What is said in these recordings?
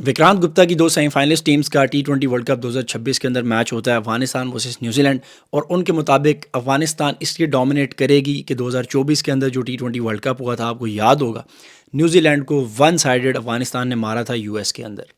विक्रांत गुप्ता की दो semifinalist teams का टी20 वर्ल्ड कप 2026 के अंदर मैच होता है अफगानिस्तान वर्सेस न्यूजीलैंड। और उनके मुताबिक अफगानिस्तान इसलिए डोमिनेट करेगी कि 2024 के अंदर जो टी20 वर्ल्ड कप हुआ था, आपको याद होगा, न्यूजीलैंड को वन साइडेड अफगानिस्तान ने मारा था यूएस के अंदर।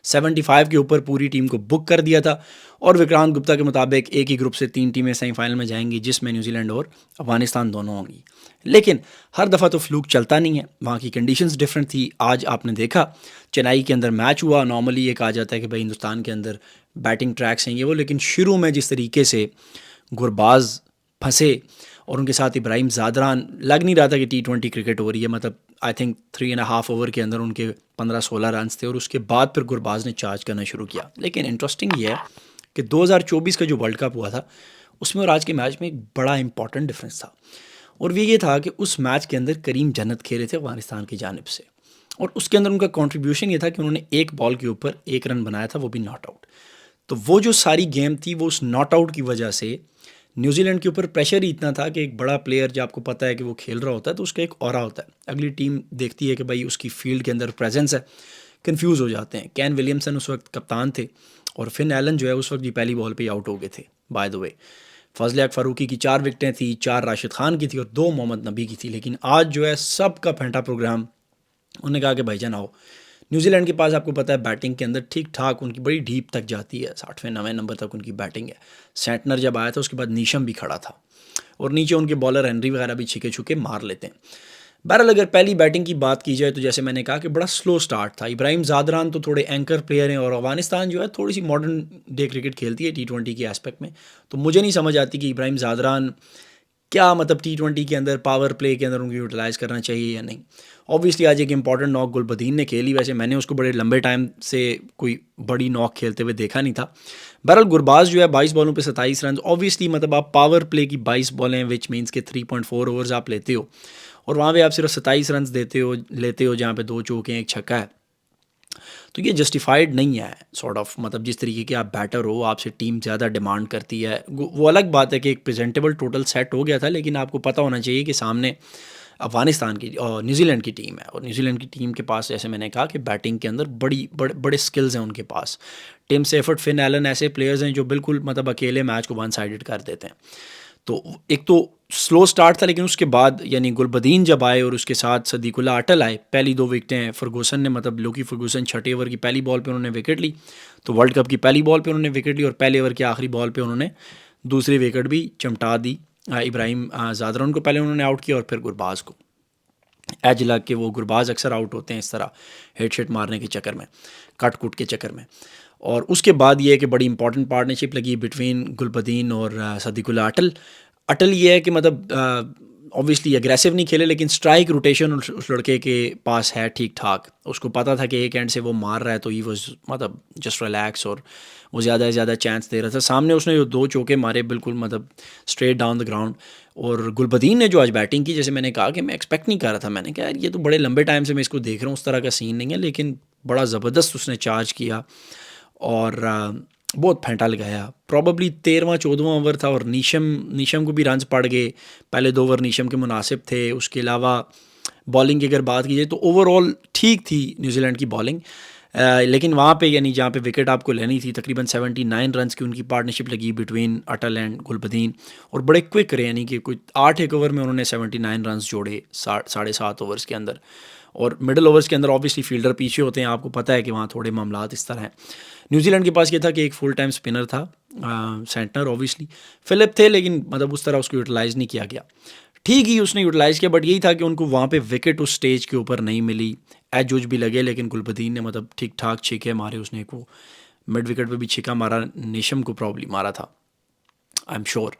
75 के ऊपर पूरी टीम को बुक कर दिया था। और विक्रांत गुप्ता के मुताबिक एक ही ग्रुप से 3 टीमें सेमीफाइनल में जाएंगी, जिसमें न्यूजीलैंड और अफगानिस्तान दोनों होंगी। लेकिन हर दफ़ा तो फ्लूक चलता नहीं है, वहाँ की कंडीशंस डिफरेंट थी। आज आपने देखा चेन्नई के अंदर मैच हुआ। नॉर्मली ये कहा जाता है कि भाई हिंदुस्तान के अंदर बैटिंग ट्रैक्स हैं ये वो, लेकिन शुरू में जिस तरीके से गुरबाज फंसे और उनके साथ इब्राहिम ज़ादरान, लग नहीं रहा था कि टी20 क्रिकेट हो रही है। मतलब आई थिंक 3.5 ओवर के अंदर उनके 15-16 रन थे और उसके बाद फिर गुरबाज ने चार्ज करना शुरू किया। लेकिन इंटरेस्टिंग ये है कि 2024 का जो वर्ल्ड कप हुआ था उसमें और आज के मैच में एक बड़ा इंपॉर्टेंट डिफरेंस था। और वो ये था कि उस मैच के अंदर करीम जन्नत खेले थे अफगानिस्तान की जानिब से। और उसके अंदर उनका कंट्रीब्यूशन ये था कि उन्होंने एक बॉल के ऊपर 1 रन बनाया था, वो भी नॉट आउट। तो वो जो सारी गेम थी वो उस नॉट आउट की वजह से न्यूजीलैंड के ऊपर प्रेशर ही इतना था कि एक बड़ा प्लेयर जब आपको पता है कि वो खेल रहा होता है तो उसका एक ऑरा होता है। अगली टीम देखती है कि भाई उसकी फील्ड के अंदर प्रेजेंस है, कंफ्यूज हो जाते हैं। कैन विलियमसन उस वक्त कप्तान थे और फिन एलन जो है उस वक्त भी पहली बॉल पे आउट हो गए थे। बाय द वे, फजल हक फारूकी की 4 विकेटें थी, 4 राशिद खान की थी और 2 मोहम्मद नबी की थी। लेकिन आज जो है सबका फेंटा प्रोग्राम। उन्होंने कहा कि भाईजान आओ, न्यूजीलैंड के पास आपको पता है बैटिंग के अंदर ठीक ठाक उनकी बड़ी डीप तक जाती है, 60वें 90वें नंबर तक उनकी बैटिंग है। सेंटनर जब आया था उसके बाद नीशम भी खड़ा था और नीचे उनके बॉलर हेनरी वगैरह भी छिके छुके मार लेते हैं। बहरहाल अगर पहली बैटिंग की बात की जाए तो जैसे मैंने कहा कि बड़ा स्लो स्टार्ट था। इब्राहिम ज़ादरान तो थोड़े एंकर प्लेयर हैं और अफगानिस्तान जो है थोड़ी सी मॉडर्न डे क्रिकेट खेलती है टी20 के एस्पेक्ट में। तो मुझे नहीं समझ आती कि इब्राहिम ज़ादरान क्या मतलब टी20 के अंदर पावर प्ले के अंदर उनको यूटिलाइज़ करना चाहिए या नहीं। ऑब्वियसली आज एक इंपॉर्टेंट नॉक गुलबदीन ने खेली, वैसे मैंने उसको बड़े लंबे टाइम से कोई बड़ी नॉक खेलते हुए देखा नहीं था। बहरहाल गुरबाज जो है 22 बॉलों पे 27 रन, ऑब्वियसली मतलब आप पावर प्ले की 22 बॉलें विच मीन्स के 3.4 ओवर्स आप लेते हो और वहाँ पे आप सिर्फ 27 रन लेते हो जहाँ पे 2 चौके 1 छक्का है। तो ये जस्टिफाइड नहीं है सॉर्ट ऑफ, मतलब जिस तरीके के आप बैटर हो, आपसे टीम ज़्यादा डिमांड करती है। वो अलग बात है कि एक प्रेजेंटेबल टोटल सेट हो गया था, लेकिन आपको पता होना चाहिए कि सामने अफगानिस्तान की और न्यूजीलैंड की टीम है और न्यूजीलैंड की टीम के पास जैसे मैंने कहा कि बैटिंग के अंदर बड़े स्किल्स हैं उनके पास। टिम सेफर्ट, फिन एलन ऐसे प्लेयर्स हैं जो बिल्कुल मतलब अकेले मैच को वन साइडेड कर देते हैं। तो एक तो स्लो स्टार्ट था, लेकिन उसके बाद यानी गुलबदीन जब आए और उसके साथ सदीकुल्ला अटल आए, पहली 2 विकेटें फर्गूसन ने, मतलब लोकी फर्गूसन 6 ओवर की पहली बॉल पे उन्होंने विकेट ली। तो वर्ल्ड कप की पहली बॉल पे उन्होंने विकेट ली और पहले ओवर की आखिरी बॉल पे उन्होंने दूसरी विकेट भी चमटा दी। इब्राहिम ज़ादरान को पहले उन्होंने आउट किया और फिर गुरबाज को एज लग के, वो गुरबाज अक्सर आउट होते हैं इस तरह हेड शेट मारने के चक्कर में, कट कुट के चक्कर में। और उसके बाद ये है कि बड़ी इंपॉर्टेंट पार्टनरशिप लगी बिटवीन गुलबदीन और सदीकुल्ला अटल। अटल ये है कि मतलब ऑब्वियसली एग्रेसिव नहीं खेले, लेकिन स्ट्राइक रोटेशन उस लड़के के पास है ठीक ठाक। उसको पता था कि एक एंड से वो मार रहा है तो ही वॉज मतलब जस्ट रिलैक्स और वो ज़्यादा से ज़्यादा चांस दे रहा था। सामने उसने जो 2 चौके मारे बिल्कुल मतलब स्ट्रेट डाउन द ग्राउंड। और गुलबदीन ने जो आज बैटिंग की, जैसे मैंने कहा कि मैं एक्सपेक्ट नहीं कर रहा था, मैंने कहा यार ये तो बड़े लंबे टाइम से मैं इसको देख रहा हूँ, उस तरह का सीन नहीं है, लेकिन बड़ा ज़बरदस्त उसने चार्ज किया और बहुत फेंटा लगाया। प्रॉबली 13वां 14वां ओवर था और नीशम को भी रन्स पड़ गए। पहले 2 ओवर नीशम के मुनासिब थे। उसके अलावा बॉलिंग की अगर बात की जाए तो ओवरऑल ठीक थी न्यूजीलैंड की बॉलिंग। लेकिन वहाँ पे यानी जहाँ पे विकेट आपको लेनी थी, तकरीबन 79 रन्स की उनकी पार्टनरशिप लगी बिटवीन अटल एंड गुलबदीन। और बड़े क्विक रहे, यानी कि कुछ 8 एक ओवर में उन्होंने 79 रन्स जोड़े 7.5 ओवर्स के अंदर। और मिडल ओवर्स के अंदर ऑब्वियसली फील्डर पीछे होते हैं, आपको पता है कि वहाँ थोड़े मामलात इस तरह हैं। न्यूजीलैंड के पास ये था कि एक फुल टाइम स्पिनर था, सेंटनर ऑब्वियसली, फिलिप थे, लेकिन मतलब उस तरह उसको यूटिलाइज़ नहीं किया गया। ठीक ही उसने यूटिलाइज़ किया, बट यही था कि उनको वहाँ पे विकेट उस स्टेज के ऊपर नहीं मिली। एज उज भी लगे, लेकिन गुलबदीन ने मतलब ठीक ठाक छीके मारे। उसने एक वो मिड विकेट पे भी छिका मारा, नीशम को प्रॉब्लम मारा था आई एम श्योर।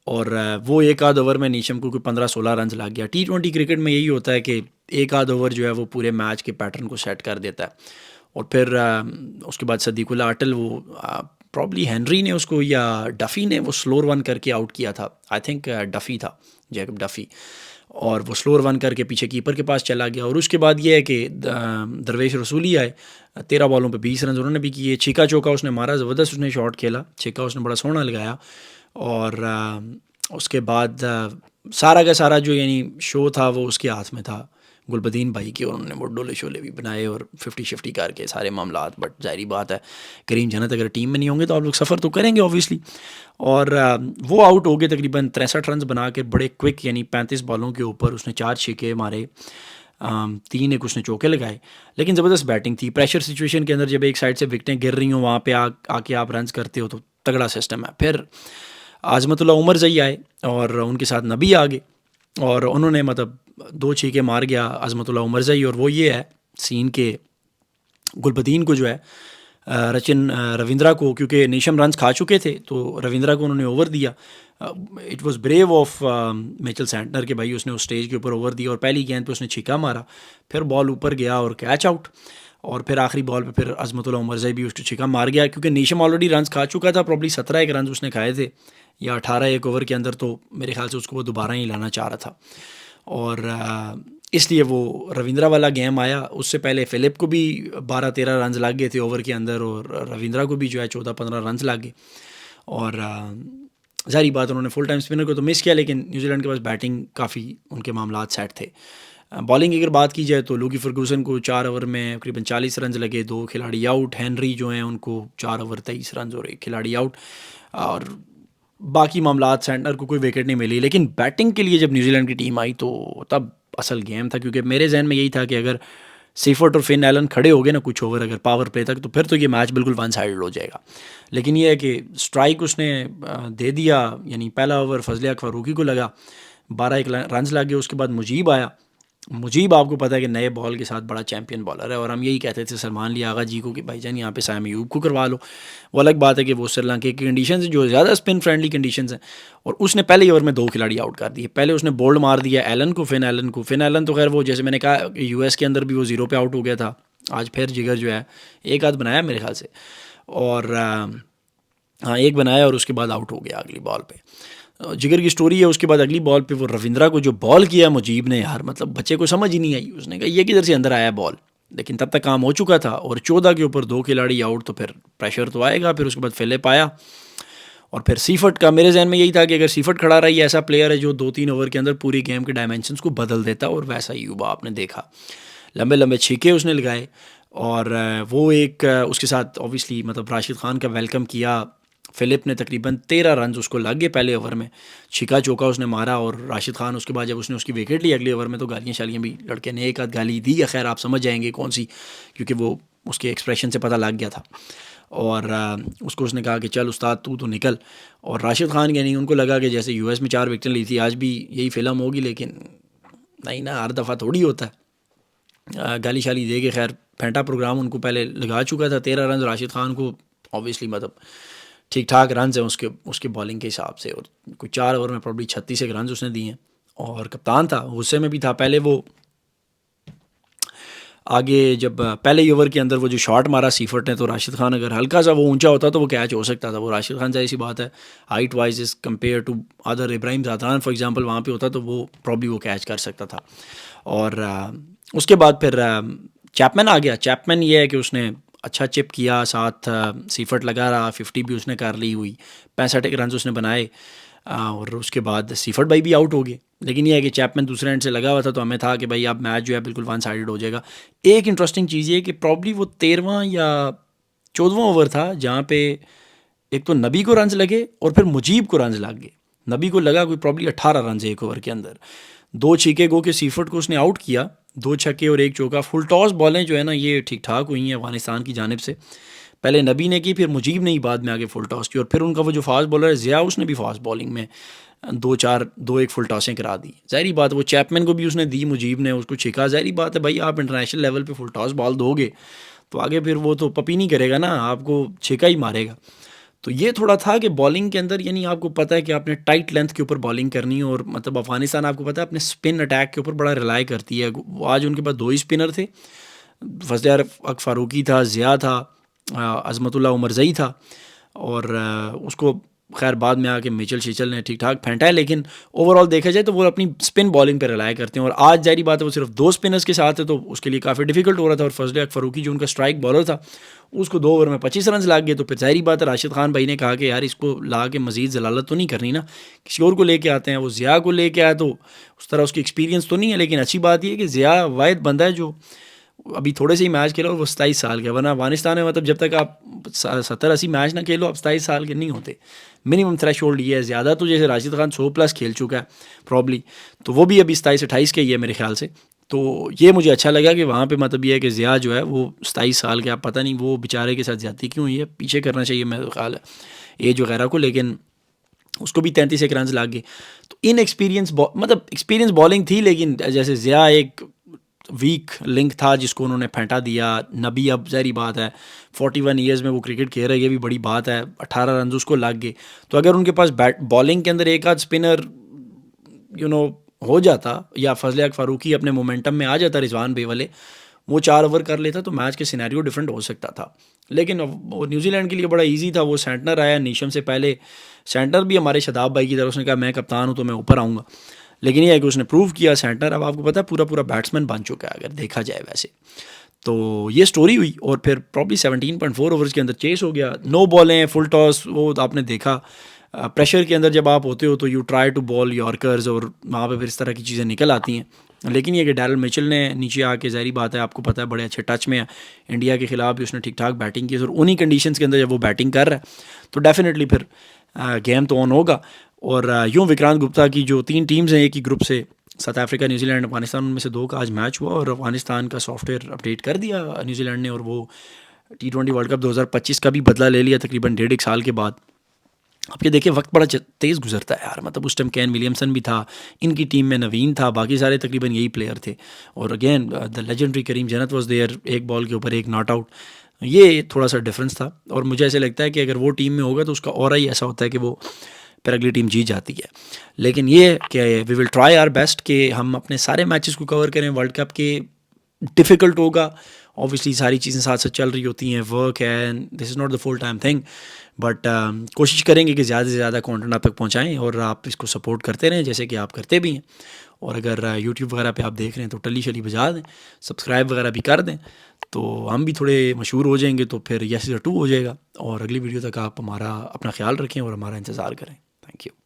और वो एक आध ओवर में नीशम को कोई 15-16 रन लग गया। टी20 क्रिकेट में यही होता है कि एक आध ओवर जो है वो पूरे मैच के पैटर्न को सेट कर देता है। और फिर उसके बाद सदीकुल्ला अटल, वो प्रॉब्ली हेनरी ने उसको या डफ़ी ने वो स्लोर वन करके आउट किया था। आई थिंक डफ़ी था, जैकब डफ़ी। और वो स्लोर वन करके पीछे कीपर के पास चला गया। और उसके बाद ये है कि दरवेश रसूली आए, 13 बॉलों पे 20 रन उन्होंने भी किए। छक्का चौका उसने मारा, ज़बरदस्त उसने शॉट खेला, छक्का उसने बड़ा सोहना लगाया। और उसके बाद सारा का सारा जो यानी शो था वो उसके हाथ में था, गुलबदीन भाई के, और उन्होंने वो डोले शोले भी बनाए और 50-50 करके सारे मामलात। बट ज़ाहिर बात है करीम जन्नत अगर टीम में नहीं होंगे तो आप लोग सफ़र तो करेंगे ऑब्वियसली। और वो आउट हो गए तकरीबन 63 रन बना के, बड़े क्विक, यानी 35 बॉलों के ऊपर उसने 4 छक्के मारे, 3 एक उसने चौके लगाए। लेकिन ज़बरदस्त बैटिंग थी। प्रेशर सिचुएशन के अंदर जब एक साइड से विकटें गिर रही हों वहाँ पे आके आप रन्स करते हो तो तगड़ा सिस्टम है। फिर आज़मतुल्लाह उमर जई आए और उनके साथ नबी आ गए और उन्होंने मतलब 2 छक्के मार गया आज़मतुल्लाह उमर जई। और वो ये है सीन के गुलबदीन को जो है रविंद्रा को, क्योंकि नीशम रन्स खा चुके थे तो रविंद्रा को उन्होंने ओवर दिया। It was brave of Mitchell Santner के भाई, उसने उस स्टेज के ऊपर ओवर दिया और पहली गेंद पे उसने छक्का मारा, फिर बॉल ऊपर गया और कैच आउट। और फिर आखिरी बॉल पे फिर अज़मतुल्लाह उमर जई भी उसको छक्का मार गया, क्योंकि नीशम ऑलरेडी रन्स खा चुका था, प्रॉब्ली 17 एक रन उसने खाए थे या 18 एक ओवर के अंदर, तो मेरे ख्याल से उसको वो दोबारा ही लाना चाह रहा था। और इसलिए वो रविंद्रा वाला गेम आया। उससे पहले फ़िलिप को भी 12-13 रन लग गए थे ओवर के अंदर, और रविंद्रा को भी जो है 14-15 रन लग गए। और ज़ाहिर बात उन्होंने फुल टाइम स्पिनर को तो मिस किया, लेकिन न्यूजीलैंड के पास बैटिंग काफ़ी उनके मामलात सेट थे। बॉलिंग की अगर बात की जाए तो लूकी फर्गूसन को 4 ओवर में तकरीबन 40 रन लगे, 2 खिलाड़ी आउट। हेनरी जो हैं उनको 4 ओवर 23 रन और 1 खिलाड़ी आउट। और बाकी मामलात सैंटनर को कोई विकेट नहीं मिली। लेकिन बैटिंग के लिए जब न्यूजीलैंड की टीम आई तो तब असल गेम था, क्योंकि मेरे जहन में यही था कि अगर सीफर्ट और फिन एलन खड़े हो गए ना कुछ ओवर अगर पावर प्ले तक, तो फिर तो ये मैच बिल्कुल वन साइडेड हो जाएगा। लेकिन ये है कि स्ट्राइक उसने दे दिया, यानी पहला ओवर फजले हक फारूकी को लगा, 12 एक रन लग गए। उसके बाद मुजीब आया। मुजीब आपको पता है कि नए बॉल के साथ बड़ा चैंपियन बॉलर है, और हम यही कहते थे सलमान अली आगा जी को कि भाईजान यहाँ पे साइम अयूब को करवा लो। वो अलग बात है कि वो श्रीलंका की कंडीशन है जो ज़्यादा स्पिन फ्रेंडली कंडीशन हैं, और उसने पहले ही ओवर में 2 खिलाड़ी आउट कर दिए। पहले उसने बोल्ड मार दिया एलन को, फिन एलन तो खैर वो जैसे मैंने कहा US के अंदर भी वो 0 पे आउट हो गया था। आज फिर जिगर जो है एक आध बनाया मेरे ख्याल से, और हाँ एक बनाया और उसके बाद आउट हो गया अगली बॉल पे। जिगर की स्टोरी है। उसके बाद अगली बॉल पे वो रविंद्रा को जो बॉल किया मुजीब ने, यार मतलब बच्चे को समझ ही नहीं आई। उसने कहा ये किधर से अंदर आया बॉल, लेकिन तब तक काम हो चुका था। और 14 के ऊपर 2 खिलाड़ी आउट, तो फिर प्रेशर तो आएगा। फिर उसके बाद फ़िलिप आया, और फिर सीफर्ट का मेरे जहन में यही था कि अगर सीफर्ट खड़ा रहा, ये ऐसा प्लेयर है जो 2-3 ओवर के अंदर पूरी गेम के डायमेंशंस को बदल देता, और वैसा ही युवा आपने देखा। लंबे लंबे छक्के उसने लगाए, और वो एक उसके साथ ऑब्वियसली मतलब राशिद खान का वेलकम किया। फ़िलिप ने तकरीबन 13 रन उसको लग गए पहले ओवर में, छिका चौका उसने मारा। और राशिद खान उसके बाद जब उसने उसकी विकेट ली अगले ओवर में, तो गालियाँ शालियाँ भी लड़के ने एक आध गाली दी, या खैर आप समझ जाएंगे कौन सी, क्योंकि वो उसके एक्सप्रेशन से पता लग गया था। और उसको उसने कहा कि चल उस्ताद तू तो निकल। और राशिद खान के नहीं, उनको लगा कि जैसे US में 4 विकेटें ली थी आज भी यही फिल्म होगी, लेकिन नहीं ना, हर दफ़ा थोड़ी होता है। गाली शाली दे के खैर फेंटा प्रोग्राम उनको पहले लगा चुका था। 13 रन राशिद खान को ऑब्वियसली मतलब ठीक ठाक रन हैं उसके बॉलिंग के हिसाब से, और कोई 4 ओवर में प्रॉब्ली 36 एक रन उसने दिए हैं। और कप्तान था, गुस्से में भी था। पहले वो आगे जब पहले ही ओवर के अंदर वो जो शॉट मारा सीफर्ट ने, तो राशिद खान अगर हल्का सा वो ऊंचा होता तो वो कैच हो सकता था। वो राशिद खान जाहिर सी बात है height wise is compare to other, Ibrahim Zadran for example वहाँ पे होता तो वो प्रॉब्ली वो कैच कर सकता था। और उसके बाद फिर चैपमैन आ गया। चैपमैन ये है कि उसने अच्छा चिप किया, साथ सीफर्ट लगा रहा, 50 भी उसने कर ली हुई, 65 एक रन उसने बनाए। और उसके बाद सीफर्ट भाई भी आउट हो गए। लेकिन यह है कि चैपमैन दूसरे एंड से लगा हुआ था, तो हमें था कि भाई अब मैच जो है बिल्कुल वन साइडेड हो जाएगा। एक इंटरेस्टिंग चीज़ ये कि प्रॉब्ली वो 13वां या 14वां ओवर था जहाँ पे एक तो नबी को रन्स लगे और फिर मुजीब को रन्स लग गए। नबी को लगा कोई प्रॉब्ली 18 रन एक ओवर के अंदर, 2 छक्के गो के सीफर्ट को उसने आउट किया, 2 छक्के और 1 चौका। फुल टॉस बॉलें जो है ना ये ठीक ठाक हुई हैं अफगानिस्तान की जानिब से। पहले नबी ने की, फिर मुजीब ने ही बाद में आगे फुल टॉस की, और फिर उनका वो जो फास्ट बॉलर है ज़िया, उसने भी फास्ट बॉलिंग में 2-1 फुल टॉसें करा दी। ज़ाहिरी बात वो चैपमैन को भी उसने दी, मुजीब ने उसको छिका। ज़ाहिरी बात है भाई आप इंटरनेशनल लेवल पे फुल टॉस बॉल दोगे तो आगे फिर वो तो पपी नहीं करेगा ना, आपको छिका ही मारेगा। तो ये थोड़ा था कि बॉलिंग के अंदर, यानी आपको पता है कि आपने टाइट लेंथ के ऊपर बॉलिंग करनी है, और मतलब अफगानिस्तान आपको पता है अपने स्पिन अटैक के ऊपर बड़ा रिलाई करती है। आज उनके पास 2 ही स्पिनर थे, फजले हक फारूकी था, ज़िया था, अज़मतुल्लाह उमर जई था, और उसको खैर बाद में आके मिचेल शिचल ने ठीक ठाक फेंटा है, लेकिन ओवरऑल देखा जाए तो वो अपनी स्पिन बॉलिंग पर रिलाय करते हैं। और आज जारी बात है वो सिर्फ 2 स्पिनर्स के साथ है, तो उसके लिए काफ़ी डिफिकल्ट हो रहा था। और फजल फ़ारूकी जो उनका स्ट्राइक बॉलर था, उसको 2 ओवर में 25 रन लाग गए। तो फिर ज़ाहिर बात है राशिद खान भाई ने कहा कि यार इसको ला के मज़ीद जलालत तो नहीं करनी ना, किसी और को लेके आते हैं। वो ज़िया को लेके आए तो उस तरह उसकी एक्सपीरियंस तो नहीं है, लेकिन अच्छी बात यह है कि ज़िया वाहिद बंदा है जो अभी थोड़े से ही मैच खेला और वो 27 साल का, वरना अफगानिस्तान में मतलब जब तक आप 70-80 मैच ना खेलो आप 27 साल के नहीं होते। मिनिमम थ्रेश होल्ड ये है। ज़्यादा तो जैसे राशिद खान 100+ खेल चुका है प्रॉब्ली, तो वो भी अभी 27-28 के ही है मेरे ख्याल से। तो ये मुझे अच्छा लगा कि वहाँ पे मतलब ये है कि ज़िया जो है वो 27 साल के, आप पता नहीं वो बेचारे के साथ ज़्यादती क्यों हुई है, पीछे करना चाहिए मेरे ख्याल है एज वगैरह को, लेकिन उसको भी 33 रन लाग गए। तो इन एक्सपीरियंस मतलब एक्सपीरियंस बॉलिंग थी, लेकिन जैसे ज़िया एक वीक लिंक था जिसको उन्होंने फेंटा दिया। नबी अब ज़ाहिर बात है 41 ईयर्स में वो क्रिकेट खेल रहे, ये भी बड़ी बात है। 18 रन उसको लग गए, तो अगर उनके पास बॉलिंग के अंदर एक आध स्पिनर हो जाता, या फजल फ़ारूकी अपने मोमेंटम में आ जाता, रिजवान बेवले वो 4 ओवर कर लेता, तो मैच के सिनेरियो डिफरेंट हो सकता था। लेकिन वो न्यूजीलैंड के लिए बड़ा इजी था। वो सेंटनर आया नीशम से पहले, सेंटर भी हमारे शदाब भाई की तरफ, उसने कहा मैं कप्तान हूँ तो मैं ऊपर आऊँगा। लेकिन यह है कि उसने प्रूव किया सेंटर, अब आपको पता है पूरा पूरा बैट्समैन बन चुका है अगर देखा जाए वैसे। तो ये स्टोरी हुई और फिर प्रॉब्ली 17.4 ओवर्स के अंदर चेस हो गया। 9 बॉलें फुल टॉस, वो आपने देखा प्रेशर के अंदर जब आप होते हो तो you try to bowl yorkers और वहाँ पे फिर इस तरह की चीज़ें निकल आती हैं। लेकिन ये कि डैरल मिचेल ने नीचे आके, ज़ाहिर बात है आपको पता है बड़े अच्छे टच में है, इंडिया के ख़िलाफ़ भी उसने ठीक ठाक बैटिंग की। और उन्हीं कंडीशंस के अंदर जब वो बैटिंग कर रहा है तो डेफिनेटली फिर गेम तो ऑन होगा। और यूँ विक्रांत गुप्ता की जो 3 टीम्स हैं एक ही ग्रुप से, साउथ अफ्रीका, न्यूजीलैंड, अफगानिस्तान, उनमें से 2 का आज मैच हुआ और अफगानिस्तान का सॉफ्टवेयर अपडेट कर दिया न्यूजीलैंड ने, और वो T20 वर्ल्ड कप 2025 का भी बदला ले लिया तकरीबन 1.5 साल के बाद। अब ये देखिए वक्त बड़ा तेज़ गुजरता है यार, मतलब उस टाइम केन विलियमसन भी था, इनकी टीम में नवीन था, बाकी सारे तकरीबन यही प्लेयर थे। और अगेन द लेजेंडरी करीम जन्नत वाज देयर, एक बॉल के ऊपर एक नॉट आउट, ये थोड़ा सा डिफरेंस था। और मुझे ऐसे लगता है कि अगर वो टीम में होगा तो उसका और ही ऐसा होता है कि वो फिर अगली टीम जीत जाती है। लेकिन ये कि we will try our best कि हम अपने सारे मैचेस को कवर करें वर्ल्ड कप के। डिफ़िकल्ट होगा ऑब्वियसली, सारी चीज़ें साथ साथ चल रही होती हैं, वर्क है, and this is not the full time thing, but कोशिश करेंगे कि ज़्यादा से ज़्यादा कंटेंट आप तक पहुँचाएँ और आप इसको सपोर्ट करते रहें जैसे कि आप करते भी हैं। और अगर यूट्यूब वगैरह पे आप देख रहे हैं तो टली शली बजा दें, सब्सक्राइब वगैरह भी कर दें, तो हम भी थोड़े मशहूर हो जाएंगे, तो फिर यस इज़ अ टू हो जाएगा। और अगली वीडियो तक आप हमारा अपना ख्याल रखें और हमारा इंतज़ार करें। Thank you.